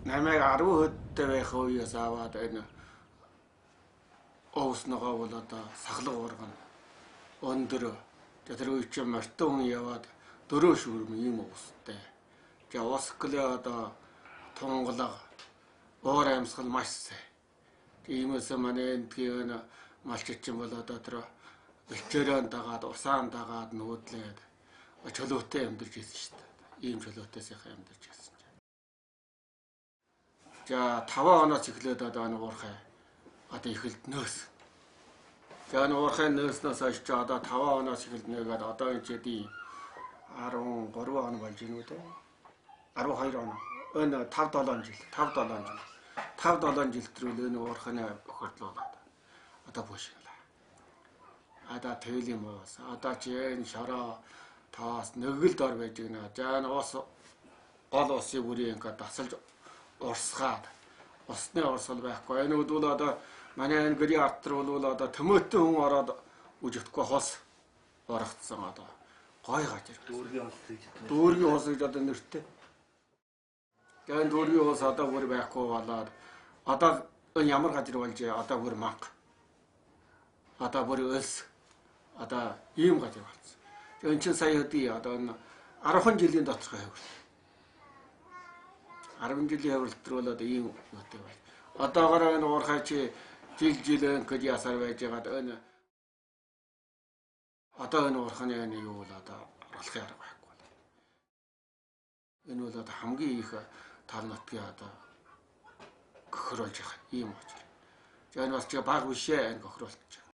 намайг 10 хөдөлтэй байх үеэс аваад энэ ууснагаа бол одоо сахлаг ургана. Өндөр тэр үе чинь мартан хүн яваад 4 шүрм ийм уустай. Тэгээ усклээ одоо тунгалаг уур амьсгал маш сайн. Иймээс манай эндгийн малччин бол одоо тэр бэлчээрэн дагаад усаан дагаад нүүдлээд чөлөөтэй амьдарч ирсэн шүү дээ. Ийм чөлөөтэй сайхан амьдарч ирсэн. За 5 оноос эхлээд одоо энэ уурхай одоо эхэлд нөөс. За энэ уурхай нөөснөөс хойш ч одоо 5 оноос эхэлд нэгээд одоо энэ дэди 13 он болж байна үү те. 12 он. Энэ 5-7 жил. 5-7 жил төрөл энэ уурхайны өхөрдлүүлээд одоо бушинлаа. Одоо тэлийн уус. Одоо ч энэ шороо таас нэгэл дор байж гинэ. За энэ уус гол усын бүрийн ингээд тасалж урсгаад усны урсгал байхгүй. Энэ үдүүл одоо манай энэ гэрийн артар бол одоо төмөтөн хүн ороод үжигдэхгүй хос ургацсан одоо гой гажир. Дүүргийн ус гэж одоо нэртэй. Тэгээд дүүргийн ус одоо бүр байхгүй болоод одоо энэ ямар гажир болж одоо бүр манх. Одоо бүр өлс. Одоо ийм гажир болсон. Энэ чинь сая өдий одоо энэ 10 жилийн доторх хавар. 10 жилийн хавралт руу одоо ийм үтэй байна. Одоогоор энэ уурхай чи жил ингэж ясаар байж байгаад энэ одоо энэ уурханы энэ юу бол одоо орлохын арга байхгүй. Энэ бол одоо хамгийн их тал нутгийн одоо гохируулж байгаа ийм учраас. За энэ бас чи баг бишээ энэ гохируулж байгаа.